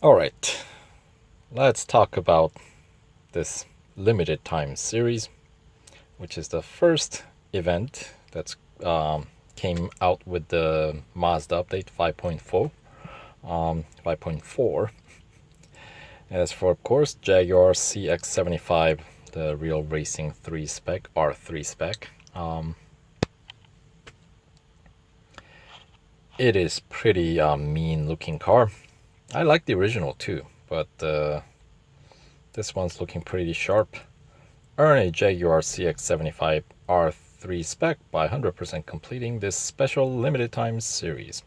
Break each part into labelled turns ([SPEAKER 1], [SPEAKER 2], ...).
[SPEAKER 1] All right, let's talk about this limited time series, which is the first event that's came out with the Mazda update 5.4. 5.4. As for, of course, Jaguar C-X75, the real racing 3 spec, R3 spec. It is pretty mean looking car. I like the original too, but this one's looking pretty sharp. Earn a Jaguar C-X75 R3 spec by 100% completing this special limited time series.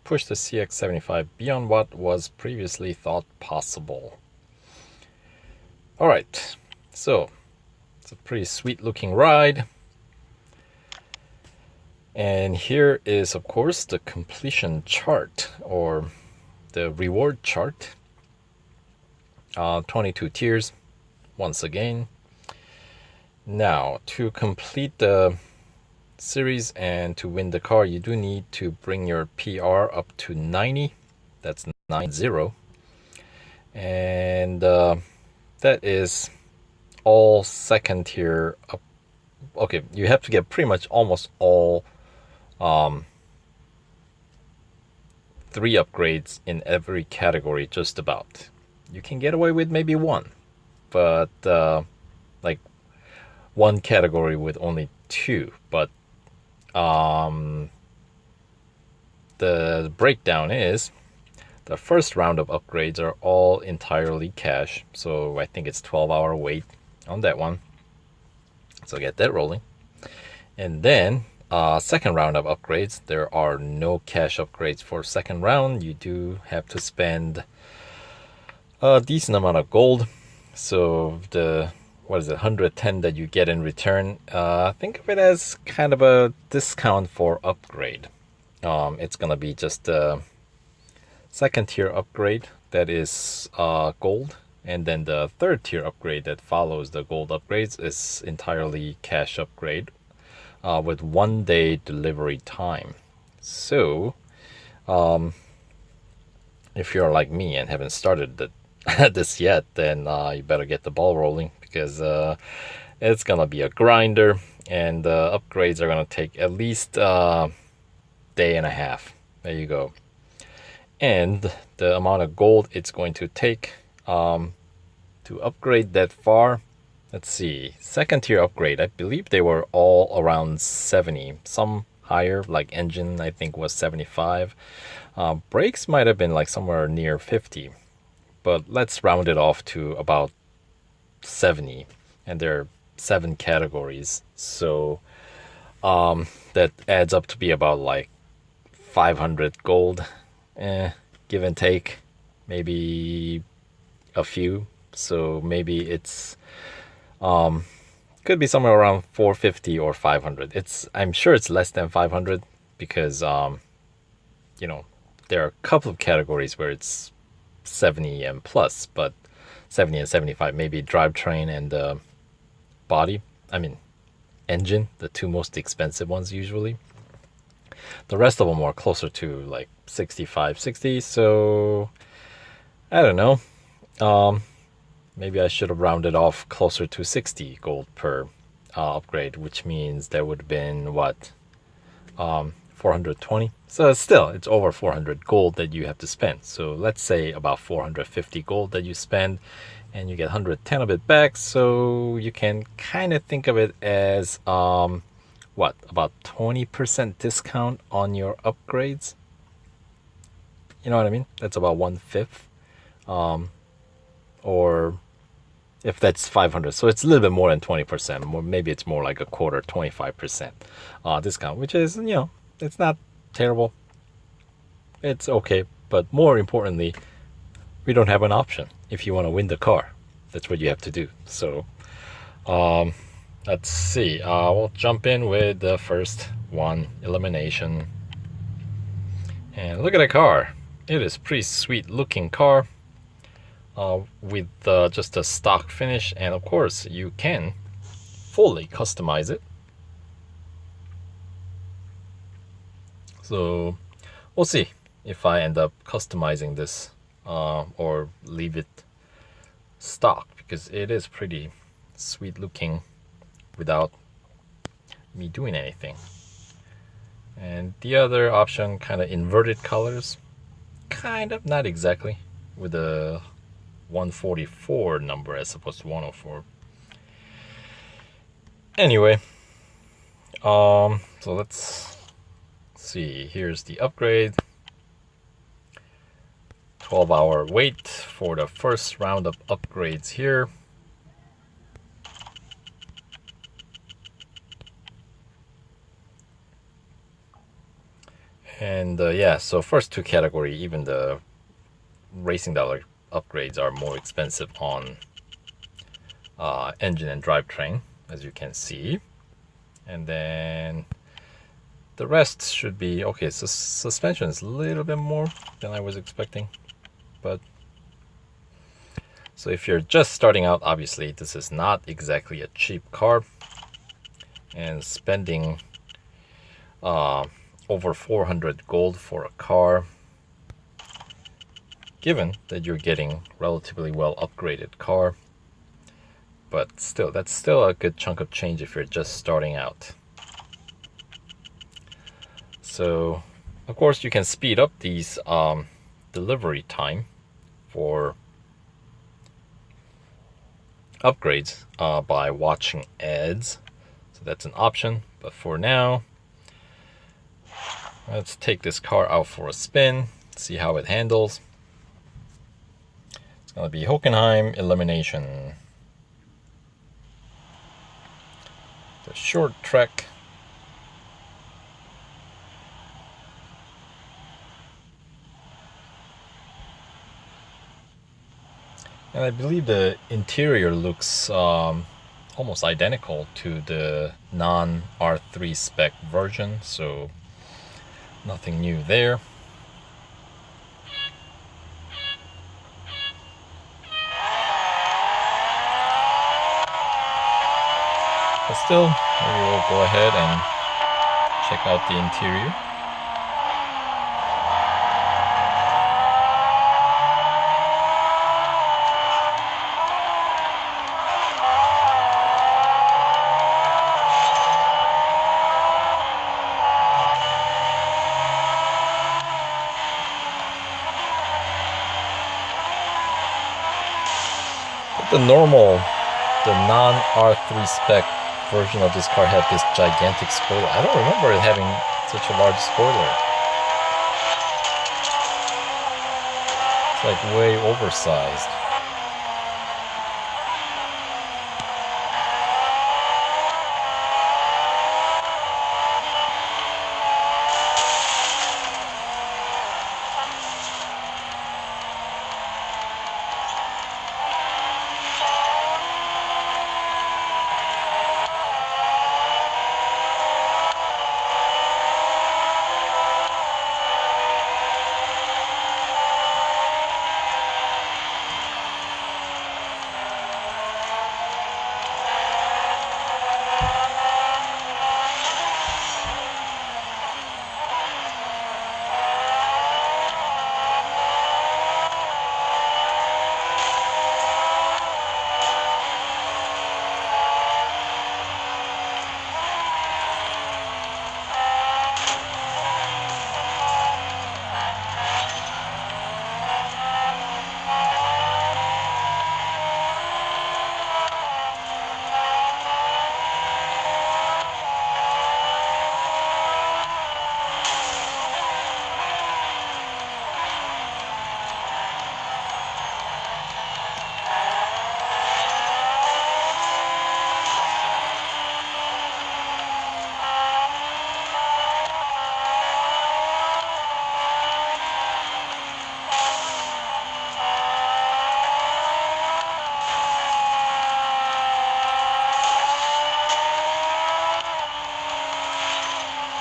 [SPEAKER 1] Push the C-X75 beyond what was previously thought possible. Alright, so it's a pretty sweet looking ride. And here is, of course, the completion chart, or the reward chart. 22 tiers, once again. Now, to complete the series and to win the car, you do need to bring your PR up to 90. That's 90. And that is all second tier up. Okay, you have to get pretty much almost all 3 upgrades in every category, just about. You can get away with maybe 1, but like 1 category with only 2. But the breakdown is the first round of upgrades are all entirely cash, so I think it's 12-hour wait on that one, so get that rolling. And then second round of upgrades, there are no cash upgrades for second round. You do have to spend a decent amount of gold. So the 110 that you get in return, think of it as kind of a discount for upgrade. It's gonna be just a second tier upgrade that is gold, and then the third tier upgrade that follows the gold upgrades is entirely cash upgrade, with 1 day delivery time. So if you're like me and haven't started this yet, then you better get the ball rolling, because it's gonna be a grinder, and the upgrades are gonna take at least a day and a half. There you go. And the amount of gold it's going to take to upgrade that far, let's see, second tier upgrade, I believe they were all around 70, some higher, like engine I think was 75. Brakes might have been like somewhere near 50, but let's round it off to about 70, and there are 7 categories, so that adds up to be about like 500 gold, give and take, maybe a few. So maybe it's could be somewhere around 450 or 500. I'm sure it's less than 500, because you know, there are a couple of categories where it's 70 and plus, but 70 and 75, maybe drivetrain and body, I mean engine, the 2 most expensive ones usually. The rest of them are closer to like 65, 60. So I don't know. Maybe I should have rounded off closer to 60 gold per upgrade, which means there would have been what, 420. So it's over 400 gold that you have to spend. So let's say about 450 gold that you spend, and you get 110 of it back. So you can kind of think of it as what, about 20% discount on your upgrades. You know what I mean? That's about 1/5. Or if that's 500, so it's a little bit more than 20%. More, maybe it's more like a quarter, 25% discount, which is, it's not terrible. It's okay, but more importantly, we don't have an option. If you want to win the car, that's what you have to do. So let's see. We'll jump in with the first one, elimination. And look at the car. It is pretty sweet looking car, with just a stock finish, and of course you can fully customize it. So we'll see if I end up customizing this or leave it stock, because it is pretty sweet looking without me doing anything. And the other option, kind of inverted colors, kind of, not exactly, with a 144 number as opposed to 104. Anyway, so let's see. Here's the upgrade. 12-hour wait for the first round of upgrades here. And yeah, so first two category, even the racing dollar upgrades are more expensive on engine and drivetrain, as you can see. And then the rest should be okay. So suspension is a little bit more than I was expecting, but so if you're just starting out, obviously this is not exactly a cheap car, and spending over 400 gold for a car, given that you're getting relatively well upgraded car, but still, that's still a good chunk of change if you're just starting out. So of course you can speed up these delivery time for upgrades by watching ads, so that's an option. But for now, let's take this car out for a spin, see how it handles. It's gonna be Hockenheim Elimination, the short track. And I believe the interior looks almost identical to the non-R3 spec version, so nothing new there. But still, maybe we'll go ahead and check out the interior. The non-R3 spec version of this car had this gigantic spoiler. I don't remember it having such a large spoiler. It's like way oversized.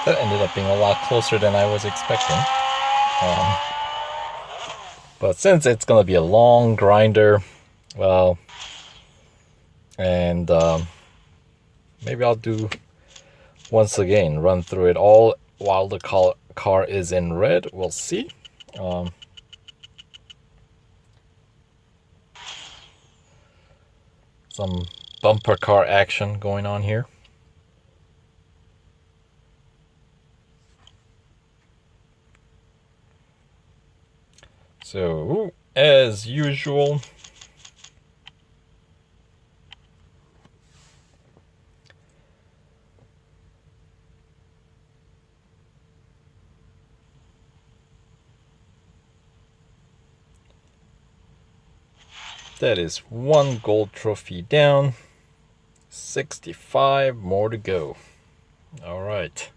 [SPEAKER 1] That ended up being a lot closer than I was expecting. But since it's gonna be a long grinder, well, and maybe I'll do once again run through it all while the car is in red. We'll see. Some bumper car action going on here. So, as usual, that is 1 gold trophy down, 65 more to go. All right.